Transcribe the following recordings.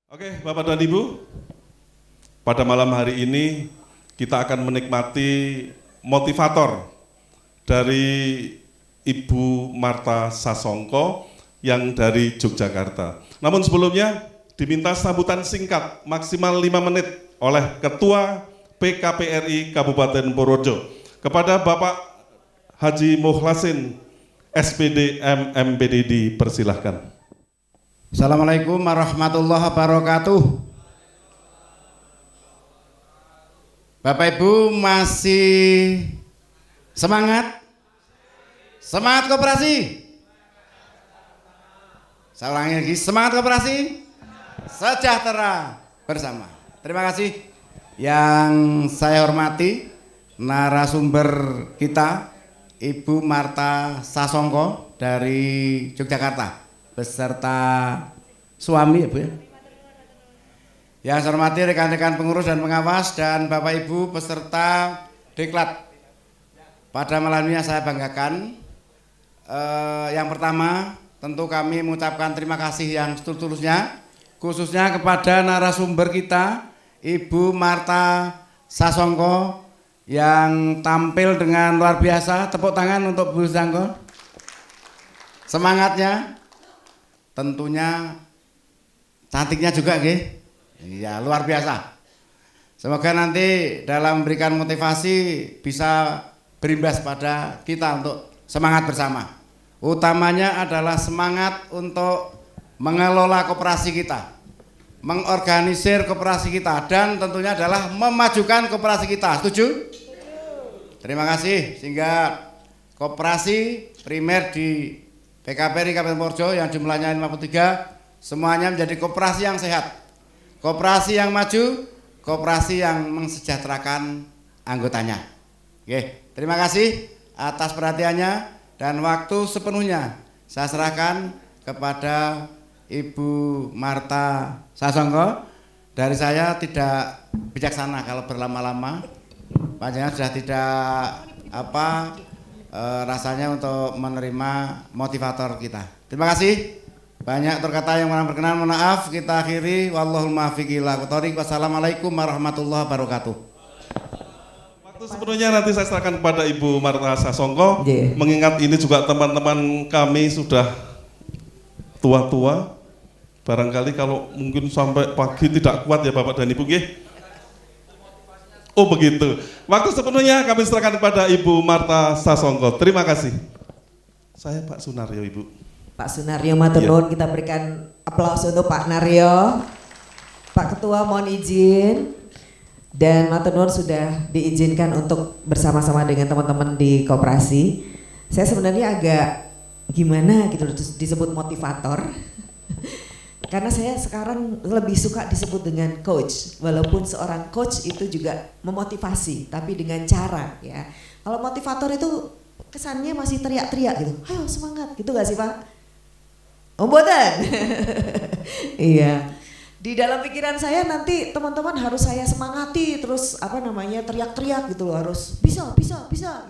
Oke, Bapak dan Ibu, pada malam hari ini kita akan menikmati motivator dari Ibu Marta Sasongko yang dari Yogyakarta. Namun sebelumnya diminta sambutan singkat maksimal 5 menit oleh Ketua PKPRI Kabupaten Purworejo kepada Bapak Haji Mukhlasin SPD MMPD, dipersilahkan. Assalamualaikum warahmatullahi wabarakatuh. Bapak Ibu masih semangat? Semangat koperasi? Saya ulangi lagi, semangat koperasi? Sejahtera bersama. Terima kasih. Yang saya hormati narasumber kita Ibu Marta Sasongko dari Yogyakarta beserta suami ya Bu ya. Yang saya hormati rekan-rekan pengurus dan pengawas dan Bapak Ibu peserta diklat. Pada malam ini saya banggakan. Yang pertama tentu kami mengucapkan terima kasih yang setulus-tulusnya khususnya kepada narasumber kita Ibu Marta Sasongko yang tampil dengan luar biasa. Tepuk tangan untuk Bu Sasongko. Semangatnya tentunya cantiknya juga nggih. Iya, luar biasa. Semoga nanti dalam memberikan motivasi bisa berimbas pada kita untuk semangat bersama. Utamanya adalah semangat untuk mengelola koperasi kita, mengorganisir koperasi kita, dan tentunya adalah memajukan koperasi kita. Setuju? Terima kasih. Sehingga koperasi primer di PKPRI Kabupaten Purworejo yang jumlahnya 53 semuanya menjadi koperasi yang sehat, koperasi yang maju, koperasi yang mensejahterakan anggotanya. Oke, terima kasih atas perhatiannya dan waktu sepenuhnya saya serahkan kepada Ibu Marta Sasongko. Dari saya tidak bijaksana kalau berlama-lama. Panjenengan sudah tidak rasanya untuk menerima motivator kita. Terima kasih. Banyak terkata yang kurang berkenan, mohon maaf. Kita akhiri. Wallahul muwaffiq ila aqwamit thoriq. Wassalamualaikum warahmatullahi wabarakatuh. Waktu sepenuhnya nanti saya serahkan kepada Ibu Marta Sasongko. Mengingat ini juga teman-teman kami sudah tua-tua. Barangkali kalau mungkin sampai pagi tidak kuat ya Bapak dan Ibu nggih. Oh begitu. Waktu sepenuhnya kami serahkan kepada Ibu Marta Sasongko. Terima kasih. Saya Pak Sunaryo, Ibu. Pak Sunaryo matur nuwun, kita berikan aplaus untuk Pak Naryo. Pak Ketua mohon izin dan matur nuwun sudah diizinkan untuk bersama-sama dengan teman-teman di koperasi. Saya sebenarnya agak gimana gitu disebut motivator. Karena saya sekarang lebih suka disebut dengan coach, walaupun seorang coach itu juga memotivasi, tapi dengan cara ya. Kalau motivator itu kesannya masih teriak-teriak gitu, ayo semangat gitu gak sih Pak? Mboten. Iya. Di dalam pikiran saya nanti teman-teman harus saya semangati terus teriak-teriak gitu loh, harus bisa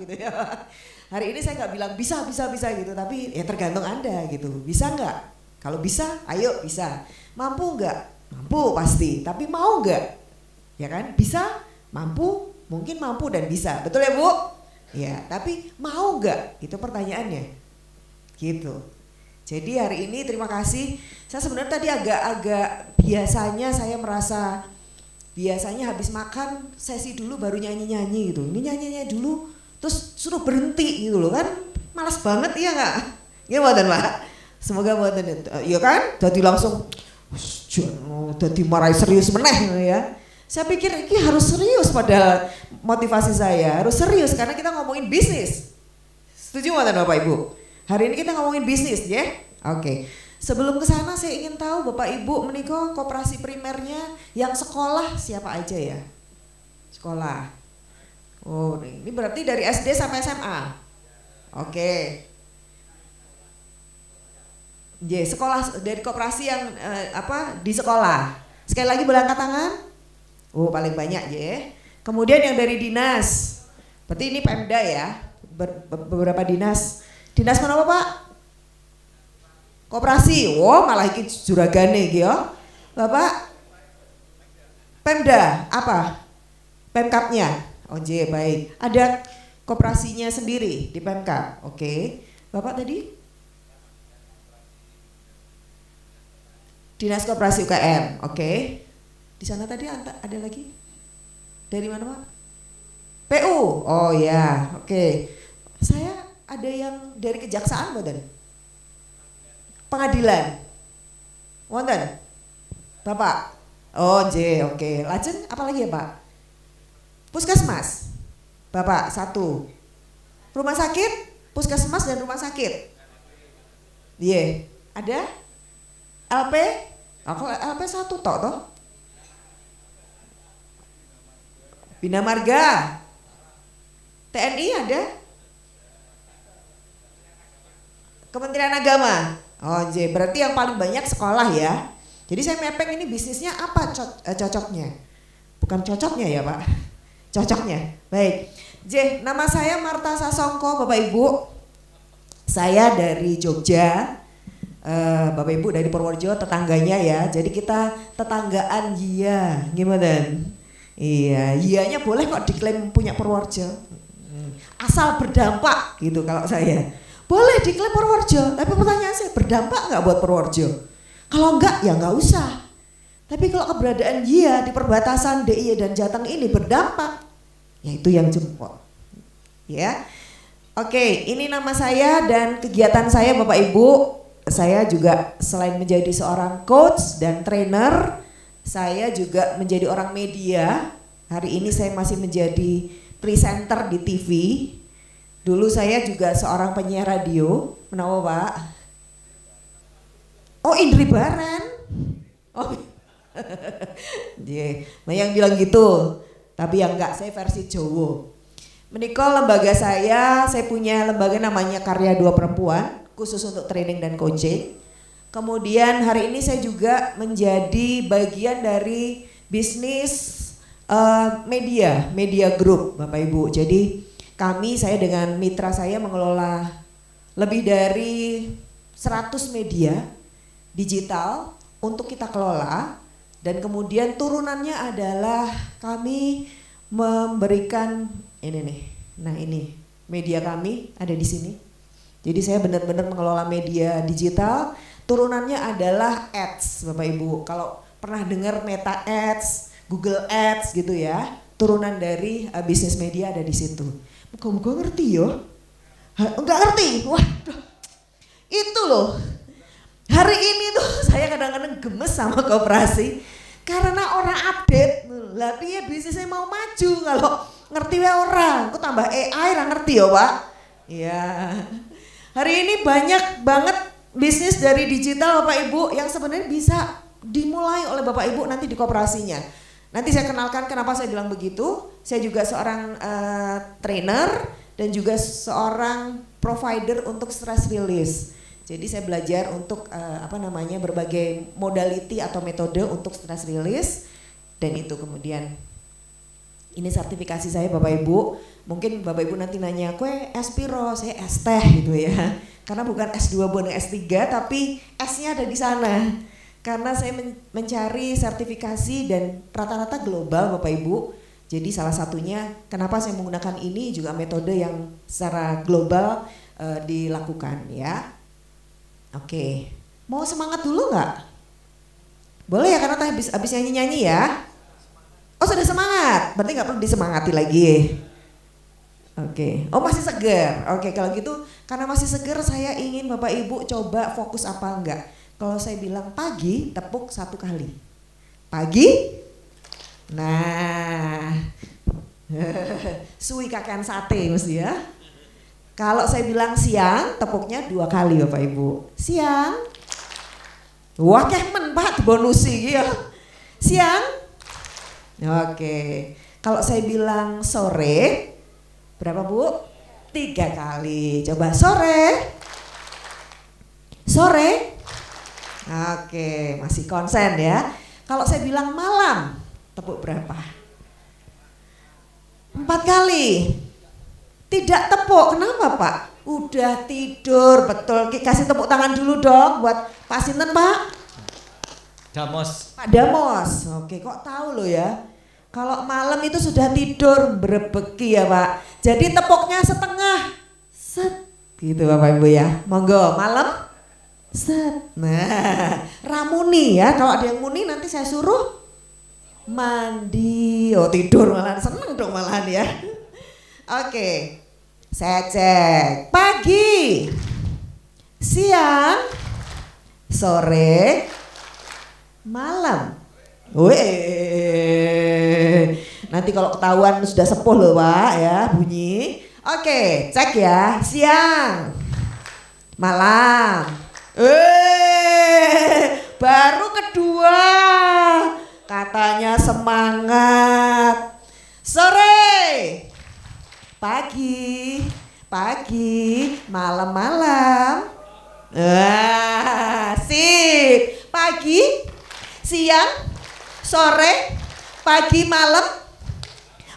gitu ya. Hari ini saya nggak bilang bisa gitu, tapi ya tergantung Anda gitu, bisa nggak? Kalau bisa, ayo bisa. Mampu enggak? Mampu pasti. Tapi mau enggak? Ya kan? Bisa, mampu, mungkin mampu dan bisa. Betul ya Bu? Ya, tapi mau enggak? Itu pertanyaannya. Gitu. Jadi hari ini terima kasih. Saya sebenarnya tadi agak biasanya saya merasa biasanya habis makan sesi dulu baru nyanyi-nyanyi gitu. Ini nyanyinya dulu terus suruh berhenti gitu loh kan. Malas banget iya enggak? Gimana Pak? Semoga buat iya kan, jadi langsung jadi marahi serius meneh ya. Saya pikir ini harus serius pada motivasi saya, harus serius karena kita ngomongin bisnis. Setuju nggak Bapak Ibu? Hari ini kita ngomongin bisnis ya. Oke. Sebelum ke sana saya ingin tahu Bapak Ibu menika koperasi primernya yang sekolah siapa aja ya? Sekolah. Oh, ini berarti dari SD sampai SMA. Oke. Sekolah dari koperasi yang di sekolah. Sekali lagi boleh angkat tangan. Oh paling banyak ya. Kemudian yang dari dinas. Berarti ini Pemda ya. Beberapa dinas. Dinas mana Pak? Koperasi. Wow malah iki juragane iki ya. Bapak Pemda apa? Pemkapnya. Oh baik. Ada koperasinya sendiri di Pemkap. Oke. Bapak tadi? Dinas Koperasi UKM. Oke. Di sana tadi ada lagi? Dari mana Pak? PU. Oh ya, oke. Saya ada yang dari kejaksaan boten? Pengadilan. Wonten? Bapak. Oh, oke. Lajeng apa lagi ya, Pak? Puskesmas. Bapak satu. Rumah sakit, puskesmas dan rumah sakit. Iya. Ada? LP? Aku LP satu toh. Bina Marga. TNI ada? Kementerian Agama. Oh, berarti yang paling banyak sekolah ya. Jadi saya mepeng ini bisnisnya apa cocoknya? Bukan cocoknya ya Pak. Cocoknya. Baik. Nama saya Martha Sasongko, Bapak Ibu. Saya dari Jogja. Bapak Ibu dari Purworejo, tetangganya ya. Jadi kita tetanggaan iya. Gimana? Iya, iyanya boleh kok diklaim punya Purworejo. Asal berdampak gitu kalau saya. Boleh diklaim Purworejo, tapi pertanyaan saya berdampak nggak buat Purworejo? Kalau enggak ya nggak usah. Tapi kalau keberadaan dia di perbatasan DIY dan Jateng ini berdampak, ya itu yang jempol. Ya, oke, ini nama saya dan kegiatan saya Bapak Ibu. Saya juga selain menjadi seorang coach dan trainer, saya juga menjadi orang media. Hari ini saya masih menjadi presenter di TV. Dulu saya juga seorang penyiar radio. Menawa Pak? Oh Indri Baren. Oh nah yang bilang gitu. Tapi yang enggak, saya versi Jowo. Menikah lembaga saya punya lembaga namanya Karya Dua Perempuan, khusus untuk training dan coaching. Kemudian hari ini saya juga menjadi bagian dari bisnis media group Bapak Ibu. Jadi saya dengan mitra saya mengelola lebih dari 100 media digital untuk kita kelola, dan kemudian turunannya adalah kami memberikan ini nih. Nah ini media kami ada di sini. Jadi saya benar-benar mengelola media digital. Turunannya adalah ads Bapak Ibu. Kalau pernah dengar Meta Ads, Google Ads gitu ya, turunan dari bisnis media ada di situ. Muka-muka ngerti yo? Enggak ngerti? Waduh, itu loh. Hari ini tuh saya kadang-kadang gemes sama koperasi karena orang update. Lah piye bisnisnya mau maju kalau ngerti wae orang. Aku tambah AI ra ngerti yo Pak. Iya. Hari ini banyak banget bisnis dari digital Bapak Ibu yang sebenarnya bisa dimulai oleh Bapak Ibu nanti di koperasinya. Nanti saya kenalkan kenapa saya bilang begitu. Saya juga seorang trainer dan juga seorang provider untuk stress release. Jadi saya belajar untuk berbagai modality atau metode untuk stress release, dan itu kemudian ini sertifikasi saya Bapak Ibu. Mungkin Bapak Ibu nanti nanya, "Kue S piro?" Saya S teh gitu ya. Karena bukan S2 bukan S3 tapi S-nya ada di sana. Karena saya mencari sertifikasi dan rata-rata global Bapak Ibu. Jadi salah satunya kenapa saya menggunakan ini juga metode yang secara global dilakukan ya. Oke, mau semangat dulu nggak? Boleh ya karena tadi habis nyanyi-nyanyi ya. Oh sudah semangat, berarti nggak perlu disemangati lagi. Oke, oh masih seger. Oke, kalau gitu karena masih seger saya ingin Bapak Ibu coba fokus apa enggak. Kalau saya bilang pagi, tepuk 1 kali. Pagi? Nah, suwi kakean sate mesti ya. Kalau saya bilang siang, tepuknya 2 kali Bapak Ibu. Siang? Wah kemen Pak, bonusi ya. Siang? Oke. Kalau saya bilang sore, berapa Bu? 3 kali. Coba sore. Sore. Oke, masih konsen ya. Kalau saya bilang malam, tepuk berapa? 4 kali. Tidak tepuk, kenapa Pak? Udah tidur, betul. Kasih tepuk tangan dulu dong buat Pak Sinten Pak. Damos. Pak Damos. Oke, kok tahu lo ya? Kalau malam itu sudah tidur berebeki ya Pak. Jadi tepuknya setengah. Set. Gitu Bapak Ibu ya. Monggo malam. Set. Nah, ramuni ya. Kalau ada yang muni nanti saya suruh mandi. Oh tidur malahan, seneng dong malahan ya. Oke. Saya cek. Pagi. Siang. Sore. Malam. Weh. Nanti kalau ketahuan sudah sepuh loh Pak ya bunyi. Oke, cek ya. Siang. Malam. Baru kedua. Katanya semangat. Sore. Pagi. Pagi. Malam-malam. Sip. Pagi. Siang, sore, pagi, malam,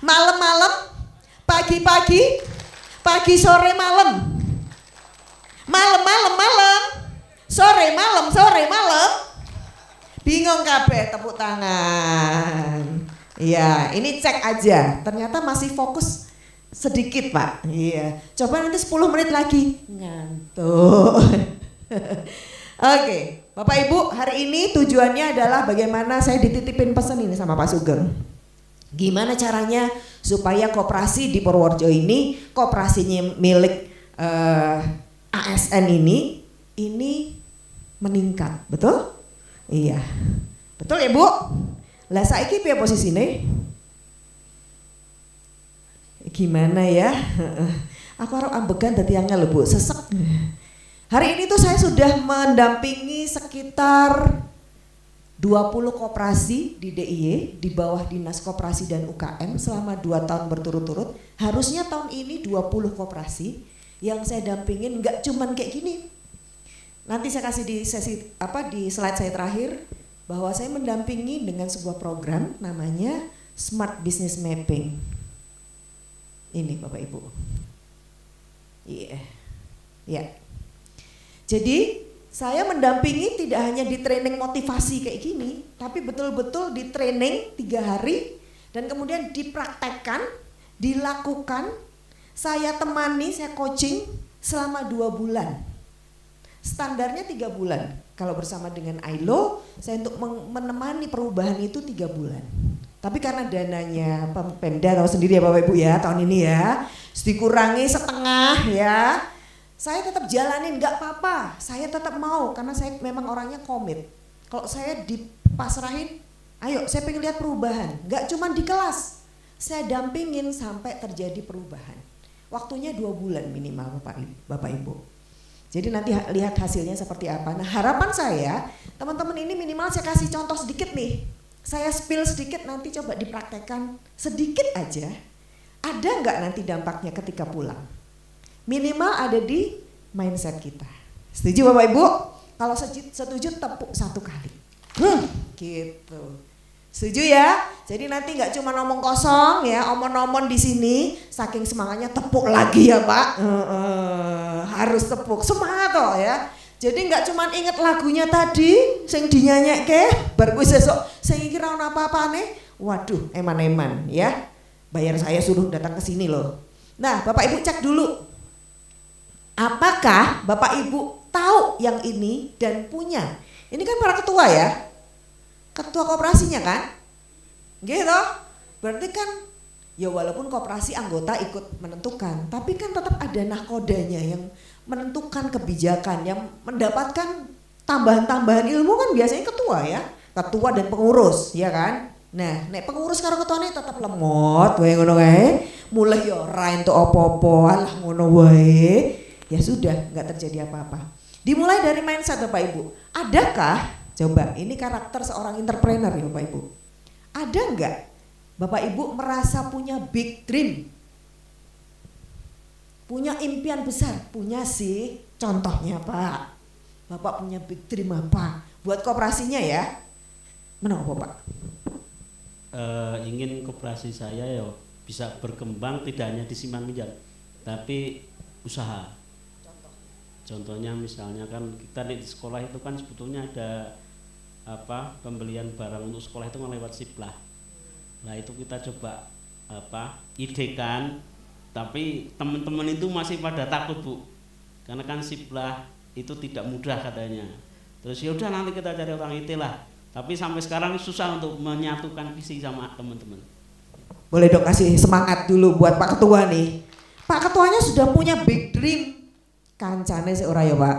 malam-malam, pagi-pagi, pagi, sore, malam, malam-malam, malam, sore, malam, bingung kabeh tepuk tangan. Iya, ini cek aja, ternyata masih fokus sedikit Pak. Iya, coba nanti 10 menit lagi, ngantuk. Oke. Bapak Ibu, hari ini tujuannya adalah bagaimana saya dititipin pesan ini sama Pak Sugeng. Gimana caranya supaya koperasi di Purworejo ini, koperasinya milik ASN ini meningkat, betul? Iya, betul ya Bu? Lah saiki piye posisine? Gimana ya? Aku harus ambegan dadi angel lho Bu, sesek. Hari ini tuh saya sudah mendampingi sekitar 20 koperasi di DIY di bawah Dinas Koperasi dan UKM selama 2 tahun berturut-turut. Harusnya tahun ini 20 koperasi yang saya dampingin, nggak cuman kayak gini. Nanti saya kasih di sesi di slide saya terakhir bahwa saya mendampingi dengan sebuah program namanya Smart Business Mapping. Ini Bapak Ibu. Iya. Yeah. Jadi saya mendampingi tidak hanya di training motivasi kayak gini, tapi betul-betul di training 3 hari dan kemudian dipraktekkan, dilakukan, saya temani, saya coaching selama 2 bulan. Standarnya 3 bulan. Kalau bersama dengan ILO, saya untuk menemani perubahan itu 3 bulan. Tapi karena dananya Pemda tahu sendiri ya Bapak Ibu ya tahun ini ya, dikurangi setengah ya. Saya tetap jalanin, nggak apa-apa. Saya tetap mau karena saya memang orangnya komit. Kalau saya dipasrahin, ayo saya pengen lihat perubahan. Nggak cuma di kelas, saya dampingin sampai terjadi perubahan. Waktunya 2 bulan minimal Bapak Ibu. Jadi nanti lihat hasilnya seperti apa. Nah harapan saya, teman-teman ini minimal saya kasih contoh sedikit nih. Saya spill sedikit, nanti coba dipraktekkan sedikit aja. Ada nggak nanti dampaknya ketika pulang? Minimal ada di mindset kita. Setuju Bapak Ibu? Kalau setuju tepuk 1 kali. Gitu. Setuju ya? Jadi nanti nggak cuma ngomong kosong ya, omong-omong di sini, saking semangatnya tepuk lagi ya Pak. Harus tepuk, semangat toh ya. Jadi nggak cuma inget lagunya tadi, sing dinyanyikke, bar kuwi sesuk sing iki ra ono apa-apane. Waduh, eman-eman ya. Bayar saya suruh datang ke sini loh. Nah, Bapak Ibu cek dulu. Apakah Bapak Ibu tahu yang ini dan punya? Ini kan para ketua ya, ketua koperasinya kan, gitu. Berarti kan, ya walaupun koperasi anggota ikut menentukan, tapi kan tetap ada nahkodanya yang menentukan kebijakan, yang mendapatkan tambahan-tambahan ilmu kan biasanya ketua ya, ketua dan pengurus, ya kan. Nah, nek pengurus karo ketuane tetap lemot, wae ngono wae, mulai ya ora entuk apa-apa, alah ngono wae. Ya sudah, nggak terjadi apa-apa. Dimulai dari mindset Bapak Ibu. Adakah, coba ini karakter seorang entrepreneur ya Bapak Ibu. Ada nggak Bapak Ibu merasa punya big dream? Punya impian besar? Punya sih, contohnya Pak. Bapak punya big dream apa? Buat koperasinya ya. Menapa Pak? Ingin koperasi saya ya bisa berkembang tidak hanya di simpan pinjam, tapi usaha. Contohnya misalnya kan kita di sekolah itu kan sebetulnya ada pembelian barang untuk sekolah itu lewat Siplah. Nah itu kita coba idekan, tapi teman-teman itu masih pada takut Bu, karena kan Siplah itu tidak mudah katanya. Terus ya udah nanti kita cari orang IT lah. Tapi sampai sekarang susah untuk menyatukan visi sama teman-teman. Boleh dong kasih semangat dulu buat Pak Ketua nih. Pak Ketuanya sudah punya big dream. Kancane seorang ya Pak.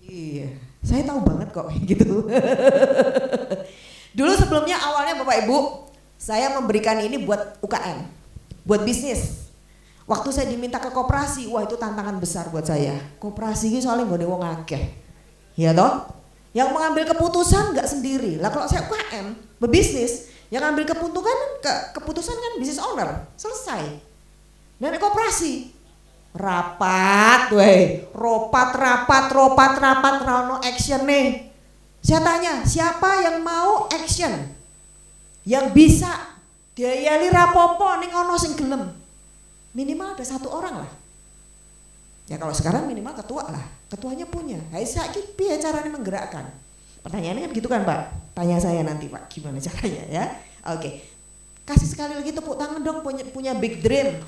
Iya, saya tahu banget kok gitu. Dulu sebelumnya awalnya Bapak Ibu, saya memberikan ini buat UKM, buat bisnis. Waktu saya diminta ke koperasi, wah itu tantangan besar buat saya. Koperasi ini soalnya nggak ada wong akeh, ya toh? Yang mengambil keputusan nggak sendiri. Lah kalau saya UKM, berbisnis, yang ambil keputusan kan business owner, selesai. Dan koperasi, rapat, rapat, rano action nih. Saya tanya, siapa yang mau action? Yang bisa diayali rapopo ning ono sing gelem. Minimal ada 1 orang lah. Ya kalau sekarang minimal ketua lah, ketuanya punya. Hai saiki piye caranya menggerakkan? Pertanyaannya kan gitu kan Pak? Tanya saya nanti Pak, gimana caranya ya? Oke. Kasih sekali lagi tepuk tangan dong punya big dream.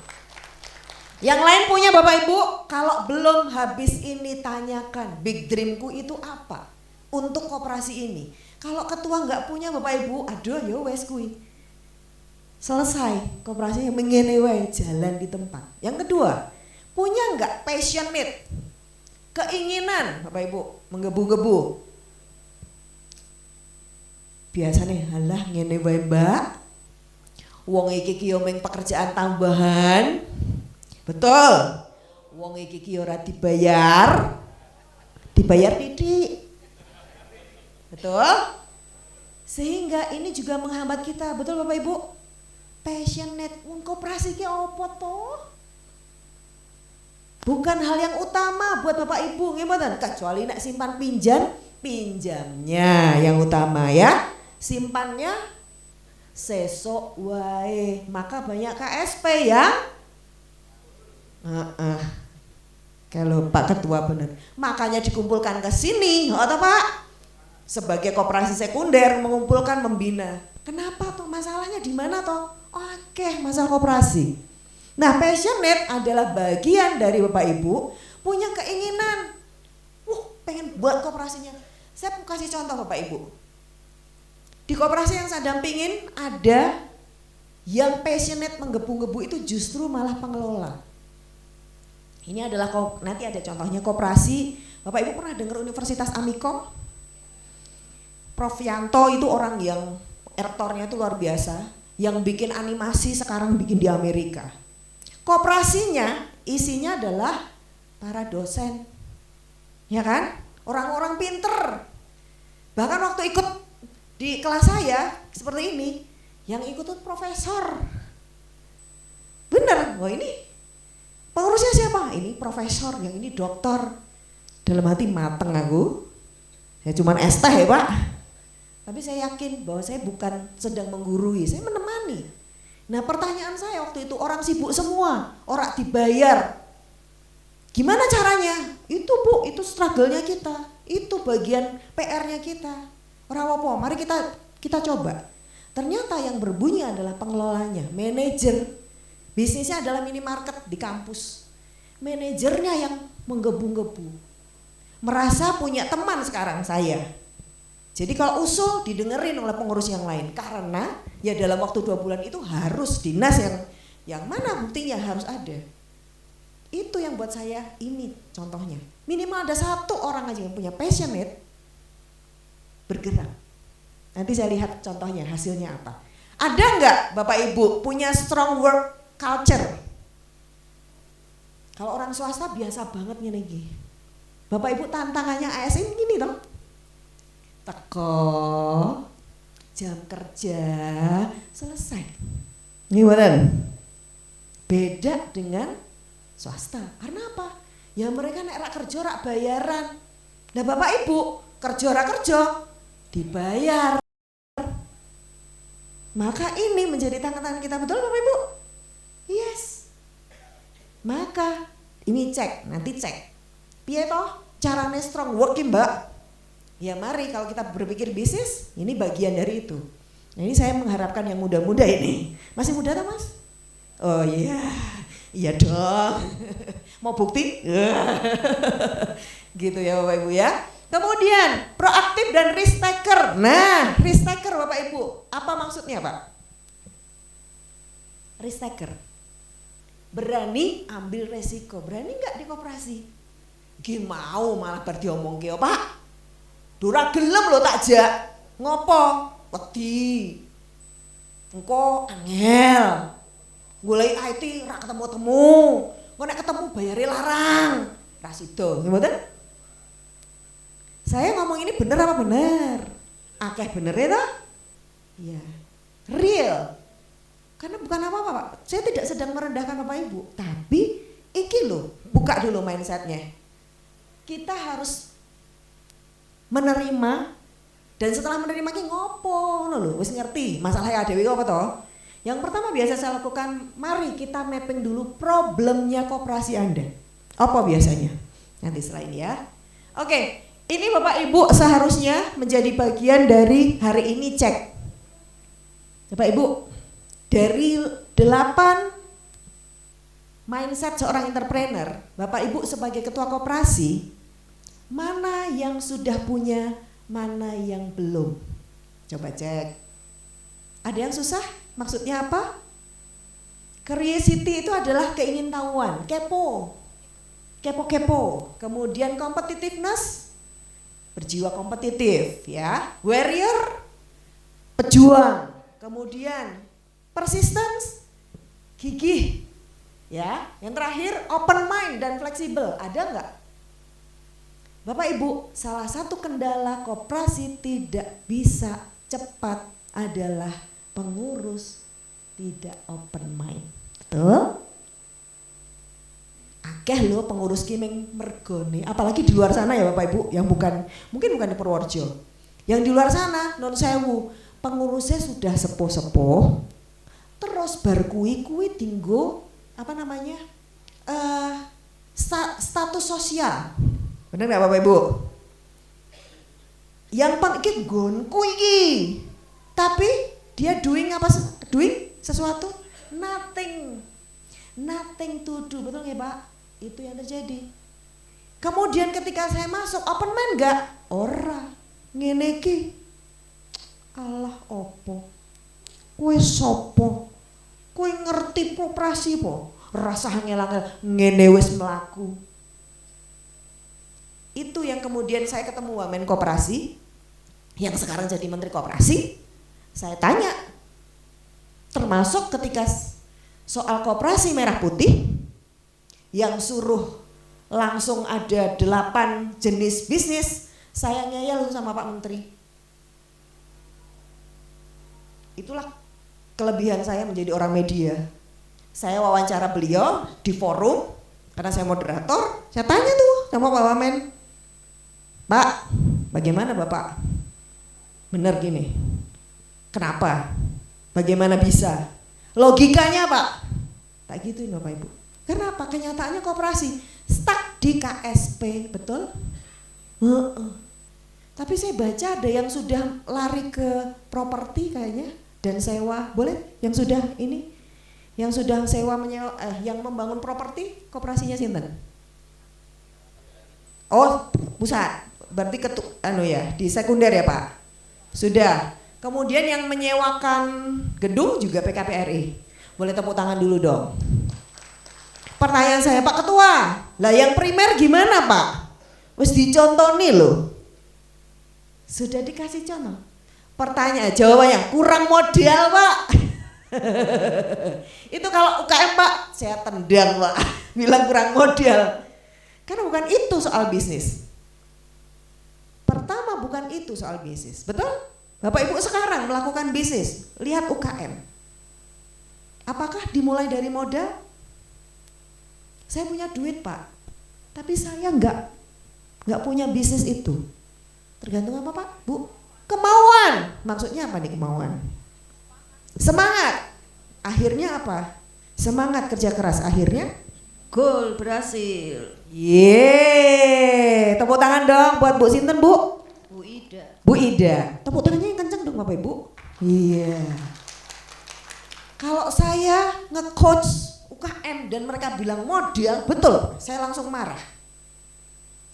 Yang lain punya Bapak Ibu, kalau belum habis ini tanyakan big dreamku itu apa untuk koperasi ini. Kalau ketua nggak punya Bapak Ibu, aduh yo wes kui. Selesai, koperasinya mengene wae jalan di tempat. Yang kedua, punya nggak passionate, keinginan Bapak Ibu menggebu-gebu. Biasanya halah ngene wae Mbak. Wong iki ki yo meng pekerjaan tambahan. Betul. Wong iki ki ora dibayar. Dibayar titik. Betul? Sehingga ini juga menghambat kita, betul Bapak Ibu? Passionate, koperasi ki opo toh? Bukan hal yang utama buat Bapak Ibu, nggih kecuali nek simpan pinjamnya yang utama ya. Simpannya sesok wae, maka banyak KSP ya. Kalau Pak Ketua benar, makanya dikumpulkan ke sini, atau Pak? Sebagai koperasi sekunder mengumpulkan membina. Kenapa tuh? Masalahnya di mana toh? Oke, masalah koperasi. Nah, passionate adalah bagian dari Bapak Ibu punya keinginan. Pengen buat koperasinya. Saya mau kasih contoh Bapak Ibu. Di koperasi yang saya dampingin ada yang passionate menggebu-gebu itu justru malah pengelola. Ini adalah nanti ada contohnya koperasi. Bapak Ibu pernah dengar Universitas Amikom? Prof Yanto itu orang yang rektornya itu luar biasa, yang bikin animasi sekarang bikin di Amerika. Koperasinya isinya adalah para dosen, ya kan? Orang-orang pinter. Bahkan waktu ikut di kelas saya seperti ini, yang ikut tuh profesor. Bener, wah ini pengurusnya siapa? Ini profesor, yang ini dokter. Dalam hati mateng aku. Ya cuman es teh ya Pak. Tapi saya yakin bahwa saya bukan sedang menggurui, saya menemani. Nah pertanyaan saya waktu itu, orang sibuk semua, orang dibayar. Gimana caranya? Itu Bu, itu struggle-nya kita. Itu bagian PR-nya kita. Ora apa, mari kita coba. Ternyata yang berbunyi adalah pengelolanya, manajer. Bisnisnya adalah minimarket di kampus. Manajernya yang menggebu-gebu. Merasa punya teman sekarang saya. Jadi kalau usul didengerin oleh pengurus yang lain, karena ya dalam waktu 2 bulan itu harus dinas yang mana buktinya harus ada. Itu yang buat saya ini contohnya. Minimal ada 1 orang aja yang punya passionate bergerak. Nanti saya lihat contohnya hasilnya apa. Ada nggak Bapak Ibu punya strong work culture? Kalau orang swasta biasa banget nih. Bapak Ibu tantangannya ASN gini dong. Teko, jam kerja, selesai. Gimana? Beda dengan swasta. Karena apa? Ya mereka nek rak kerja rak bayaran. Nah Bapak Ibu kerja rak kerja dibayar. Maka ini menjadi tantangan kita, betul Bapak Ibu? Yes. Maka ini nanti cek. Piye toh carane strong working Mbak? Ya mari kalau kita berpikir bisnis, ini bagian dari itu. Nah ini saya mengharapkan yang muda-muda ini. Masih muda tak Mas? Oh iya, iya dong. Mau bukti? Gitu ya Bapak Ibu ya. Kemudian proaktif dan risk taker. Nah risk taker Bapak Ibu, apa maksudnya Pak? Risk taker, berani ambil resiko. Berani nggak di koperasi? Gini mau malah berdiomong ke Pak. Dura gelem lo takjak. Ngopo? Wedi. Engko angel. Golek IT ra ketemu-temu. Engko nek ketemu bayare larang. Ra sida, ngoten? Saya ngomong ini bener apa bener? Akeh bener ya toh? Iya. Real. Karena bukan apa-apa Pak. Saya tidak sedang merendahkan Bapak Ibu, tapi iki loh, buka dulu mindsetnya. Kita harus menerima, dan setelah menerima ki ngopo ngono lho, wis ngerti masalahnya adewe apa toh? Yang pertama biasa saya lakukan, mari kita mapping dulu problemnya koperasi Anda. Apa biasanya? Nanti setelah ini ya. Oke, ini Bapak Ibu seharusnya menjadi bagian dari hari ini cek. Bapak Ibu, dari 8 mindset seorang entrepreneur, Bapak Ibu sebagai ketua koperasi, mana yang sudah punya, mana yang belum? Coba cek. Ada yang susah? Maksudnya apa? Curiosity itu adalah keingintahuan, kepo. Kepo-kepo. Kemudian competitiveness, berjiwa kompetitif ya. Warrior, pejuang. Kemudian persistence, gigih. Ya, yang terakhir open mind dan fleksibel. Ada nggak? Bapak Ibu, salah satu kendala koperasi tidak bisa cepat adalah pengurus tidak open mind. Betul? Akeh loh pengurus kiming mergone, apalagi di luar sana ya Bapak Ibu, yang mungkin bukan di Purworejo. Yang di luar sana, non sewu, pengurusnya sudah sepuh-sepuh, terus bar kui tinggo apa namanya? Status sosial. Benar nggak Bapak Ibu? Yang penting gonku iki, tapi dia doing apa? Doing sesuatu? Nothing to do, betul nggak Pak? Itu yang terjadi. Kemudian ketika saya masuk, open mind nggak? Ora, ngene iki. Allah opo? Kue sopo? Kue ngerti koperasi po? Rasa angel-angel ngene wis melaku. Itu yang kemudian saya ketemu wamen koperasi yang sekarang jadi menteri koperasi. Saya tanya, termasuk ketika soal koperasi merah putih yang suruh langsung ada 8 jenis bisnis, saya ngeyel sama Pak Menteri. Itulah kelebihan saya menjadi orang media. Saya wawancara beliau di forum karena saya moderator. Saya tanya tuh sama Pak Wamen, Pak, bagaimana Bapak? Benar gini. Kenapa? Bagaimana bisa? Logikanya Pak? Tak gituin Bapak Ibu. Kenapa? Kenyataannya koperasi stuck di KSP, betul? Tapi saya baca ada yang sudah lari ke properti kayaknya dan sewa. Boleh? Yang sudah ini? Yang sudah sewa menyewa, yang membangun properti koperasinya sinten? Oh, pusat. Berarti di sekunder ya Pak. Sudah. Kemudian yang menyewakan gedung juga PKPRI. Boleh tepuk tangan dulu dong. Pertanyaan saya Pak Ketua, lah yang primer gimana Pak? Wis dicontoni loh. Sudah dikasih contoh. Pertanyaan jawabannya kurang modal Pak. Itu kalau UKM Pak, saya tendang Pak. Bilang kurang modal. Karena bukan itu soal bisnis. Pertama bukan itu soal bisnis, betul? Bapak Ibu sekarang melakukan bisnis, lihat UKM. Apakah dimulai dari modal? Saya punya duit Pak, tapi saya nggak punya bisnis itu. Tergantung apa Pak? Bu? Kemauan. Maksudnya apa nih kemauan? Semangat. Akhirnya apa? Semangat kerja keras. Akhirnya goal berhasil. Yeay, tepuk tangan dong buat Bu Sinten Bu. Bu Bu Ida, tepuk tangannya yang kenceng dong Bapak Ibu. Iya. Kalau saya nge-coach UKM dan mereka bilang modal, betul, saya langsung marah.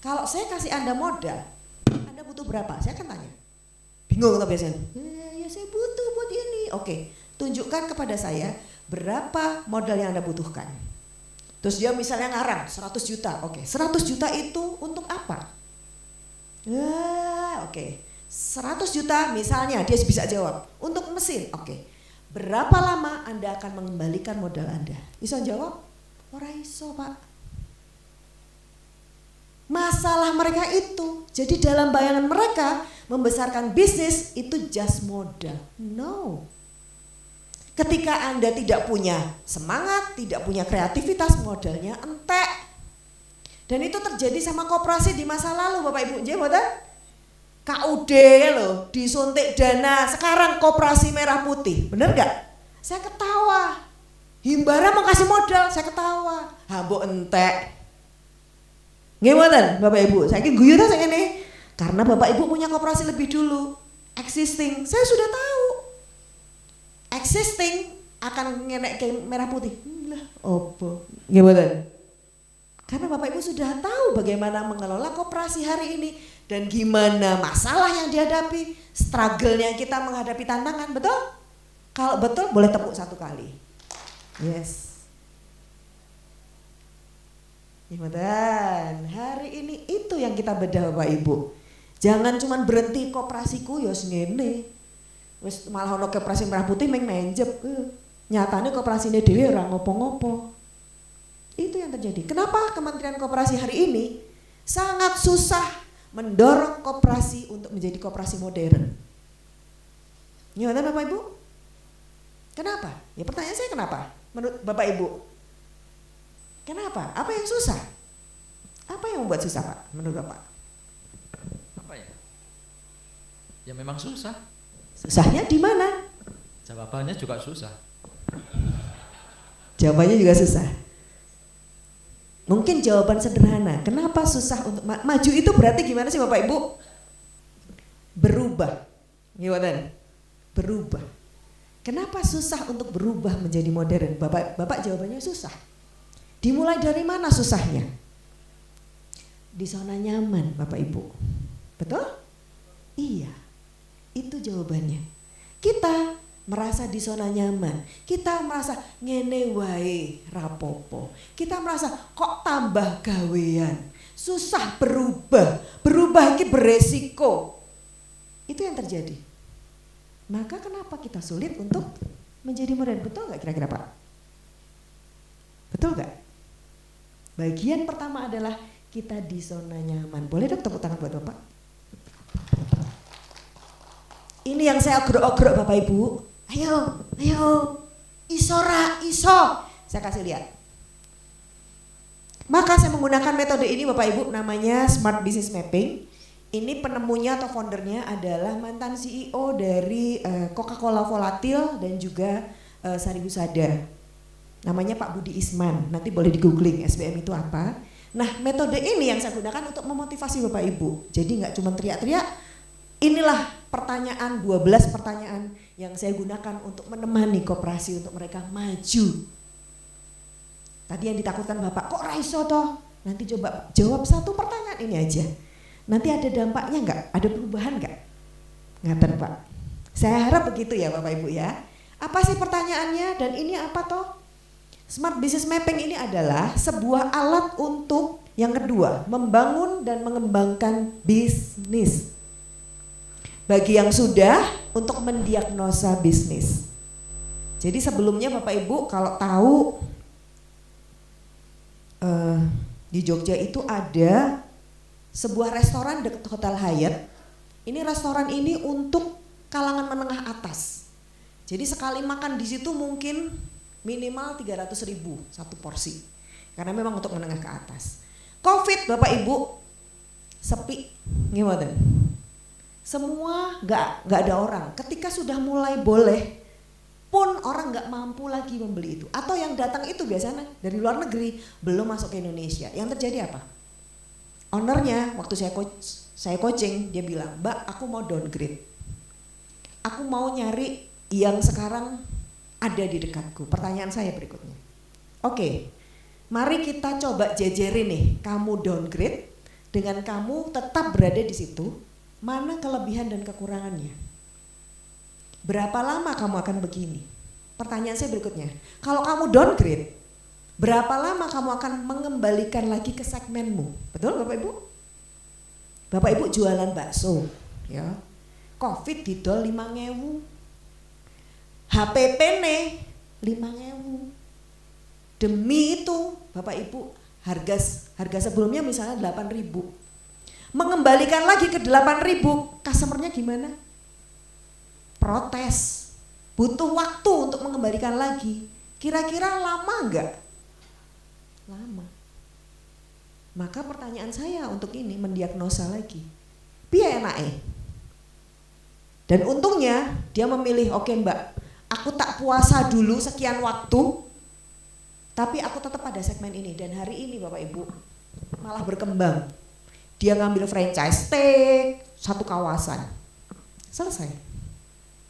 Kalau saya kasih Anda modal, Anda butuh berapa? Saya akan tanya. Bingung atau biasanya? Ya saya butuh buat ini. Oke, tunjukkan kepada saya berapa modal yang Anda butuhkan. Terus dia misalnya ngarang 100 juta. Oke, 100 juta itu untuk apa? Oke. 100 juta misalnya dia bisa jawab untuk mesin. Oke. Berapa lama Anda akan mengembalikan modal Anda? Bisa jawab? Ora iso, Pak. Masalah mereka itu. Jadi dalam bayangan mereka membesarkan bisnis itu just modal. No. Ketika Anda tidak punya semangat, tidak punya kreativitas, modalnya entek. Dan itu terjadi sama koperasi di masa lalu Bapak Ibu. Jadi KUD loh, disuntik dana, sekarang Koperasi Merah Putih, bener gak? Saya ketawa, Himbara mau kasih modal, saya ketawa, hambok entek. Gimana Bapak Ibu, saya kira guyu saya ini, karena Bapak Ibu punya koperasi lebih dulu, existing, saya sudah tahu, existing akan ngenek ke Merah Putih, lah opo, gimana? Karena Bapak Ibu sudah tahu bagaimana mengelola koperasi hari ini dan gimana masalah yang dihadapi, struggle-nya kita menghadapi tantangan, betul? Kalau betul boleh tepuk satu kali. Yes. Gimana? Hari ini itu yang kita bedah Bapak Ibu. Jangan cuma berhenti koperasiku ya ngene. Wis malah ono koperasi Merah Putih meng menjep. Nyatane koperasine dhewe ora ngopo-ngopo. Itu yang terjadi. Kenapa Kementerian Koperasi hari ini sangat susah mendorong koperasi untuk menjadi koperasi modern? Gimana Bapak Ibu? Kenapa? Ya pertanyaan saya kenapa? Menurut Bapak Ibu? Kenapa? Apa yang susah? Apa yang membuat susah Pak? Menurut Bapak? Apa ya? Ya memang susah. Susahnya di mana? Jawabannya juga susah. Jawabannya juga susah. Mungkin jawaban sederhana, kenapa susah untuk maju itu berarti gimana sih Bapak Ibu? Berubah. Gimana? Berubah. Kenapa susah untuk berubah menjadi modern? Bapak jawabannya susah. Dimulai dari mana susahnya? Di zona nyaman Bapak Ibu. Betul? Iya. Itu jawabannya. Kita merasa di zona nyaman, kita merasa ngene wae rapopo, kita merasa kok tambah gawean, susah berubah ini beresiko. Itu yang terjadi. Maka kenapa kita sulit untuk menjadi modern? Betul nggak kira-kira Pak? Betul nggak? Bagian pertama adalah kita di zona nyaman. Boleh dong tepuk tangan buat Bapak? Ini yang saya ogrok-ogrok Bapak Ibu. Ayo, iso. Saya kasih lihat. Maka saya menggunakan metode ini Bapak Ibu, namanya Smart Business Mapping. Ini penemunya atau foundernya adalah mantan CEO dari Coca-Cola Volatil dan juga Sari Husada. Namanya Pak Budi Isman, nanti boleh di googling SBM itu apa. Nah metode ini yang saya gunakan untuk memotivasi Bapak Ibu. Jadi nggak cuma teriak-teriak, inilah pertanyaan, 12 pertanyaan yang saya gunakan untuk menemani koperasi untuk mereka maju. Tadi yang ditakutkan Bapak, kok raiso toh? Nanti coba jawab satu pertanyaan ini aja. Nanti ada dampaknya enggak? Ada perubahan enggak? Ngaten Pak. Saya harap begitu ya Bapak Ibu ya. Apa sih pertanyaannya dan ini apa toh? Smart Business Mapping ini adalah sebuah alat untuk yang kedua, membangun dan mengembangkan bisnis. Bagi yang sudah, untuk mendiagnosa bisnis. Jadi sebelumnya Bapak Ibu kalau tahu di Jogja itu ada sebuah restoran dekat Hotel Hyatt. Ini restoran ini untuk kalangan menengah atas. Jadi sekali makan di situ mungkin minimal 300.000 satu porsi. Karena memang untuk menengah ke atas. Covid Bapak Ibu sepi, gimana? Semua nggak ada orang. Ketika sudah mulai boleh, pun orang nggak mampu lagi membeli itu. Atau yang datang itu biasanya dari luar negeri belum masuk ke Indonesia. Yang terjadi apa? ownernya waktu saya coaching dia bilang, Mbak aku mau downgrade, aku mau nyari yang sekarang ada di dekatku. Pertanyaan saya berikutnya, oke, mari kita coba jejerin nih, kamu downgrade dengan kamu tetap berada di situ, mana kelebihan dan kekurangannya? Berapa lama kamu akan begini? Pertanyaan saya berikutnya, kalau kamu downgrade, berapa lama kamu akan mengembalikan lagi ke segmenmu? Betul Bapak Ibu? Bapak Ibu jualan bakso, ya. Covid didol 5.000. HPP nih 5.000. Demi itu Bapak Ibu harga sebelumnya misalnya 8.000. Mengembalikan lagi ke 8.000, customernya gimana? Protes. Butuh waktu untuk mengembalikan lagi. Kira-kira lama enggak? Lama. Maka pertanyaan saya untuk ini mendiagnosa lagi. Piye enake? Dan untungnya dia memilih, oke Mbak, aku tak puasa dulu sekian waktu, tapi aku tetap pada segmen ini. Dan hari ini Bapak Ibu malah berkembang. Dia ngambil franchise steak satu kawasan. Selesai.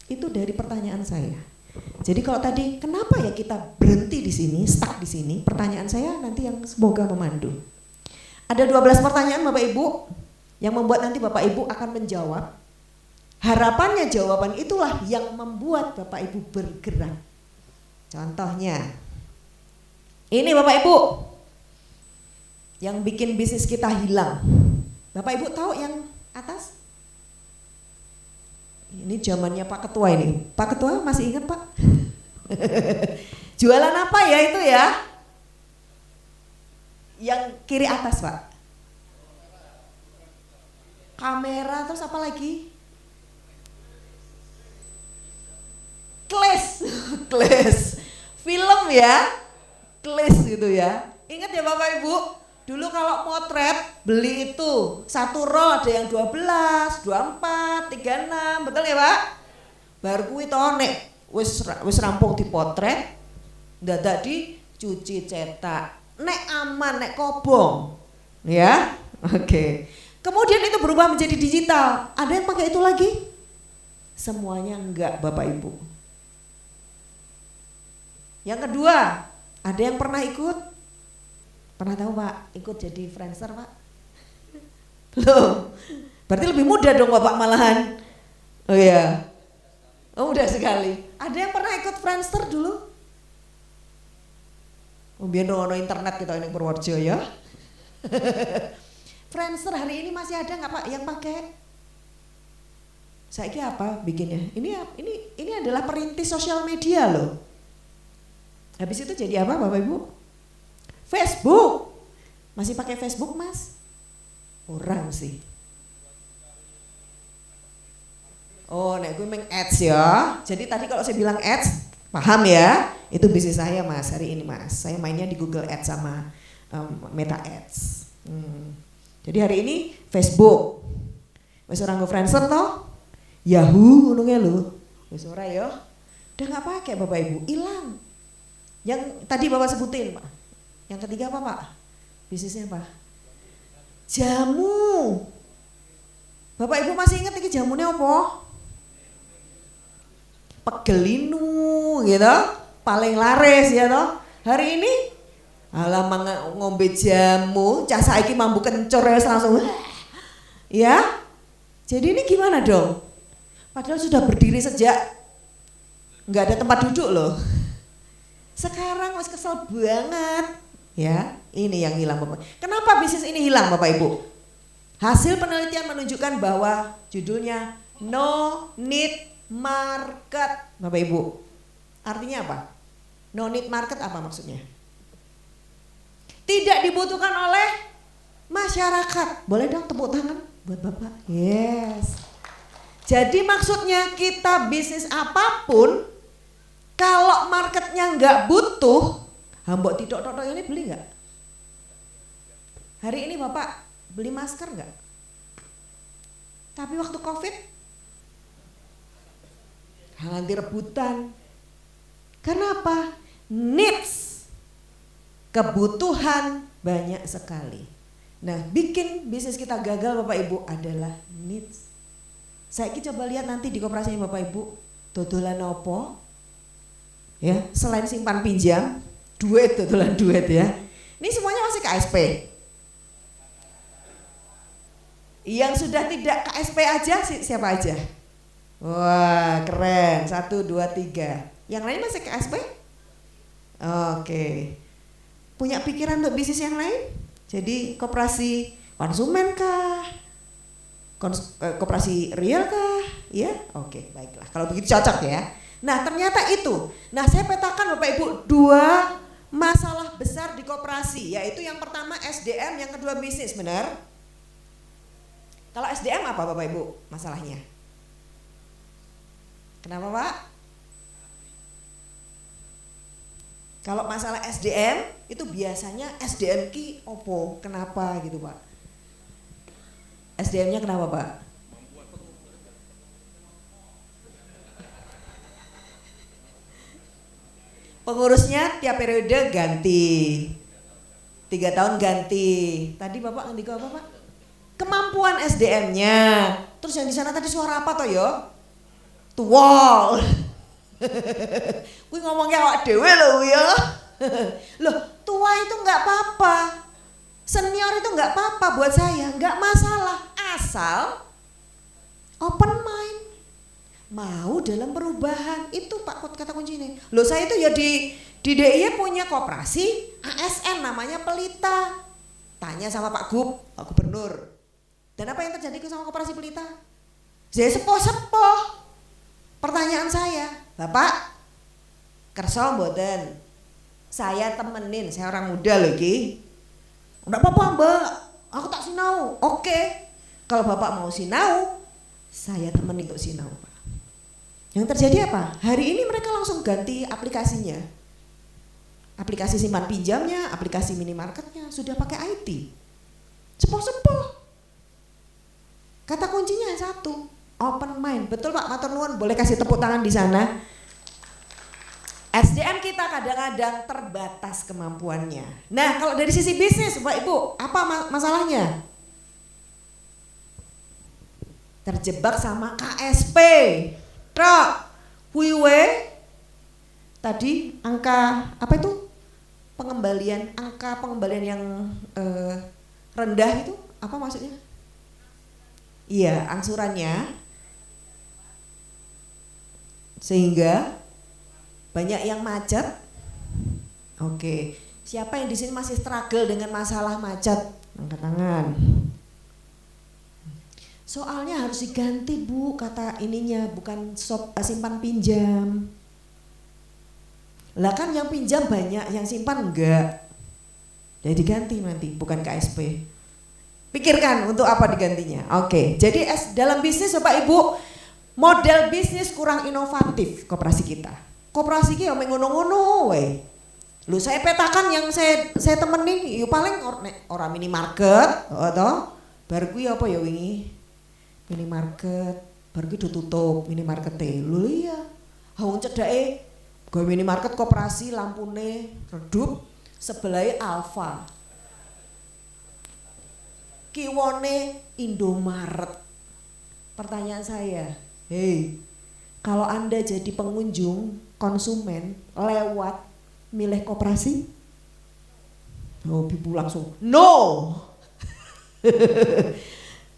Itu dari pertanyaan saya. Jadi kalau tadi kenapa ya kita berhenti di sini, stuck di sini? Pertanyaan saya nanti yang semoga memandu. Ada 12 pertanyaan Bapak Ibu yang membuat nanti Bapak Ibu akan menjawab. Harapannya jawaban itulah yang membuat Bapak Ibu bergerak. Contohnya, ini Bapak Ibu yang bikin bisnis kita hilang. Bapak Ibu tahu yang atas? Ini zamannya Pak Ketua ini. Pak Ketua masih ingat Pak? Jualan apa ya itu ya? Yang kiri atas Pak. Kamera terus apa lagi? Kles. Film ya. Kles gitu ya. Ingat ya Bapak Ibu? Dulu kalau motret beli itu satu roll ada yang 12, 24, 36, betul ya Pak? Baru kuwi to nek wis rampung dipotret, dadak dicuci cetak. Nek aman, nek kobong. Ya. Oke. Kemudian itu berubah menjadi digital. Ada yang pakai itu lagi? Semuanya enggak Bapak Ibu. Yang kedua, ada yang pernah ikut? Pernah tahu Pak, ikut jadi Friendster Pak? Belum. Berarti lebih mudah dong Bapak malahan. Oh iya. Oh mudah sekali. Ada yang pernah ikut Friendster dulu? Oh biar ono internet kita ini Purworejo ya. Friendster hari ini masih ada nggak Pak yang pakai? Saiki apa bikinnya? Ini adalah perintis sosial media loh. Habis itu jadi apa Bapak Ibu? Facebook. Masih pakai Facebook Mas? Orang sih. Oh, nek gue meng ads ya. Jadi tadi kalau saya bilang ads, paham ya? Itu bisnis saya Mas hari ini Mas. Saya mainnya di Google Ads sama Meta Ads. Jadi hari ini Facebook. Wes ora nggo Friendster toh? Yahoo ngono lho. Wes ora ya. Udah enggak pakai Bapak Ibu, hilang. Yang tadi Bapak sebutin Pak. Yang ketiga apa Pak? Bisnisnya apa? Jamu. Bapak Ibu masih ingat ini jamunya apa? Pegelinu gitu. Paling laris ya toh. Hari ini alamak ngombe jamu, cah saiki mambu kencur ya langsung. Ya. Jadi ini gimana dong? Padahal sudah berdiri sejak nggak ada tempat duduk loh. Sekarang masih kesel banget. Ya, ini yang hilang Bapak. Kenapa bisnis ini hilang Bapak Ibu? Hasil penelitian menunjukkan bahwa judulnya no need market Bapak Ibu. Artinya apa? No need market apa maksudnya? Tidak dibutuhkan oleh masyarakat. Boleh dong tepuk tangan buat Bapak? Yes. Jadi maksudnya kita bisnis apapun kalau marketnya nggak butuh, mbok titok-titok ini beli nggak? Hari ini Bapak beli masker nggak? Tapi waktu Covid, ganti rebutan. Karena apa? Needs, kebutuhan banyak sekali. Nah, bikin bisnis kita gagal Bapak Ibu adalah needs. Saya coba lihat nanti di koperasinya Bapak Ibu, dodolan opo? Ya, selain simpan pinjam, duit, dodolan duit ya. Ini semuanya masih KSP. Yang sudah tidak KSP aja siapa aja? Wah, keren. 1, 2, 3. Yang lain masih KSP? Oke. Punya pikiran untuk bisnis yang lain? Jadi koperasi konsumen kah? Koperasi real kah? Ya, oke, baiklah. Kalau begitu cocok ya. Nah, ternyata itu. Nah, saya petakan Bapak Ibu 2 masalah besar di koperasi, yaitu yang pertama SDM, yang kedua bisnis, benar? Kalau SDM apa Bapak Ibu masalahnya? Kenapa Pak? Kalau masalah SDM itu biasanya SDM ki opo, kenapa gitu Pak? SDM-nya kenapa Pak? Pengurusnya tiap periode ganti, 3 tahun ganti. Tadi Bapak ngendiko apa Pak? Kemampuan SDM-nya. Terus yang di sana tadi suara apa toh yo? Tuwol. Gue ngomongnya awak dewe loh ya. Loh, tua itu nggak apa-apa. Senior itu nggak apa-apa buat saya, nggak masalah. Asal open mind. Mau dalam perubahan. Itu Pak kata kuncinya. Loh, saya itu ya di DIY punya koperasi ASN namanya Pelita. Tanya sama Pak Gubernur. Dan apa yang terjadi sama koperasi Pelita? Saya sepoh-sepoh. Pertanyaan saya, Bapak, kerso mboten? Saya temenin, saya orang muda lagi. Enggak apa-apa Mbak, aku tak sinau. Oke, kalau Bapak mau sinau, saya temenin untuk sinau Pak. Yang terjadi apa? Hari ini mereka langsung ganti aplikasinya. Aplikasi simpan pinjamnya, aplikasi minimarketnya, sudah pakai IT. Sepoh-sepoh. Kata kuncinya satu, open mind. Betul Pak, matur nuwun, boleh kasih tepuk tangan di sana. SDM kita kadang-kadang terbatas kemampuannya. Nah, kalau dari sisi bisnis Bapak Ibu, apa masalahnya? Terjebak sama KSP. Trok, wiwe. Tadi angka apa itu? Angka pengembalian yang rendah itu apa maksudnya? Iya, angsurannya. Sehingga banyak yang macet. Oke, siapa yang di sini masih struggle dengan masalah macet? Angkat tangan. Soalnya harus diganti Bu, kata ininya, bukan simpan pinjam. Lah kan yang pinjam banyak, yang simpan enggak. Jadi diganti nanti, bukan KSP. Pikirkan untuk apa digantinya. Oke, jadi dalam bisnis Bapak Ibu, model bisnis kurang inovatif koperasi kita. Koperasi kita yang ngono-ngono we. Lu saya petakan yang saya temenin, yuk paling orang minimarket, atau baru gue apa ya wingi minimarket, baru gue udah tutup minimarket lu ya. Hawang cedake gue minimarket koperasi lampune redup sebelah Alfa. Kiwone Indomaret. Pertanyaan saya, hei, kalau Anda jadi pengunjung, konsumen, lewat, milih koperasi? Oh, Bibu langsung, no!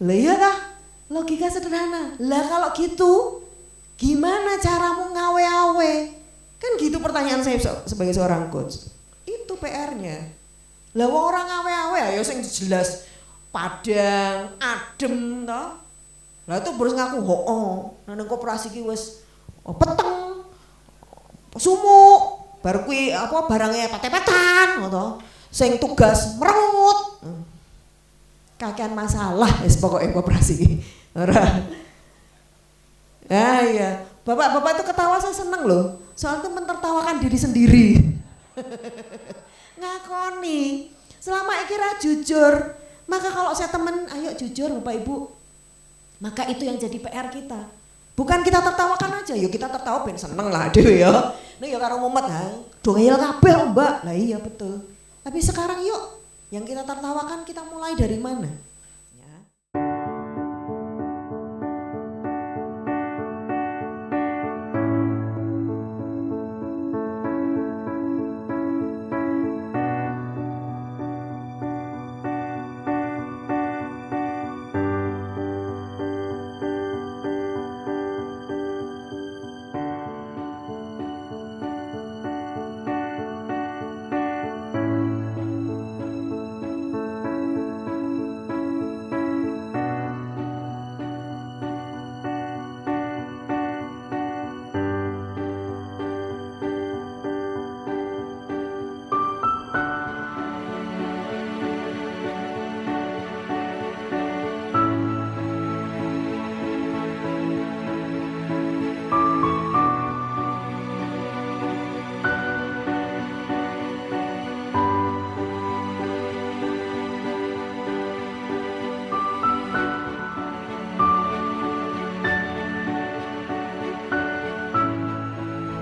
Lah iya dah, logika sederhana. Lah kalau gitu, gimana caramu ngawe-awe? Kan gitu pertanyaan saya sebagai seorang coach. Itu PR-nya. Lah wong orang ngawe-awe ayo sing jelas. Padang, adem toh. Lah itu terus ngaku hoo. Nang koperasi ki wis peteng. Sumuk, bar kuwi apa barangnya pate-petan ngono. Sing tugas merengut. Kakean masalah wis pokoke koperasi ki. Ora. Ya iya, bapak-bapak itu ketawa saya seneng loh. Soalnya itu mentertawakan diri sendiri. Ngakoni. Selama ikira jujur. Maka kalau saya temen, ayo jujur Bapak Ibu. Maka itu yang jadi PR kita. Bukan kita tertawakan aja, yuk kita tertawa ben seneng lah aduh ya. Nah ya karo mumet ha, dongeyel kabeh Mbak. Lah iya betul. Tapi sekarang yuk Yang kita tertawakan kita mulai dari mana? Ya.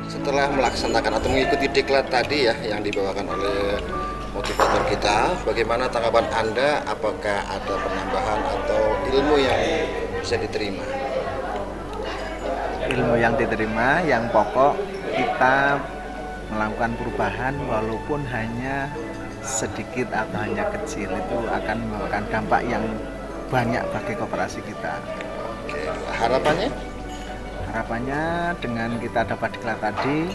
Setelah melaksanakan atau mengikuti diklat tadi ya yang dibawakan oleh motivator kita, bagaimana tanggapan Anda? Apakah ada penambahan atau ilmu yang bisa diterima? Ilmu yang diterima, yang pokok kita melakukan perubahan walaupun hanya sedikit atau hanya kecil, itu akan membawakan dampak yang banyak bagi koperasi kita. Oke, harapannya? Harapannya dengan kita dapat diklat tadi,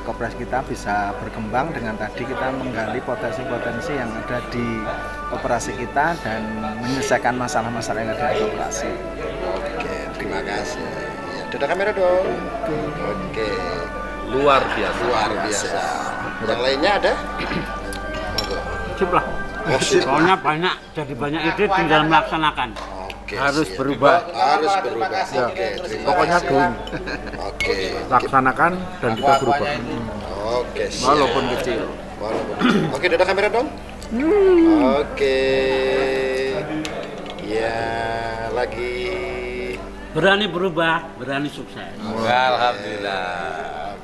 koperasi kita bisa berkembang dengan tadi kita menggali potensi-potensi yang ada di koperasi kita dan menyelesaikan masalah-masalah yang ada di koperasi. Oke, terima kasih. Ya, dadah kamera dong. Oke, Luar biasa. luar biasa. Yang lainnya ada? Monggo. Sip lah. Oh, sip. Soalnya banyak, jadi banyak ide tinggal melaksanakan. Oke, Harus siap. berubah. Harus berubah. Oke, terima Pokoknya kasih. doing. Oke. Laksanakan dan kita berubah. Oke, siap. Walaupun kecil. Walaupun kecil. Oke, dadah kamera dong. Oke. Ya, lagi. Berani berubah, berani sukses. Alhamdulillah.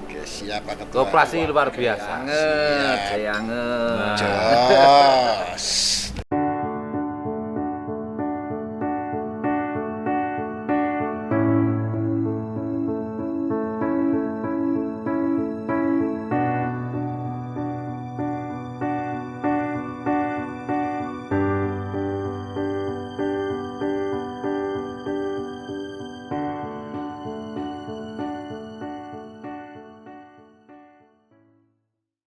Oke, siap Pak Ketua. Koperasi luar biasa. Siap. Jangan. Jos.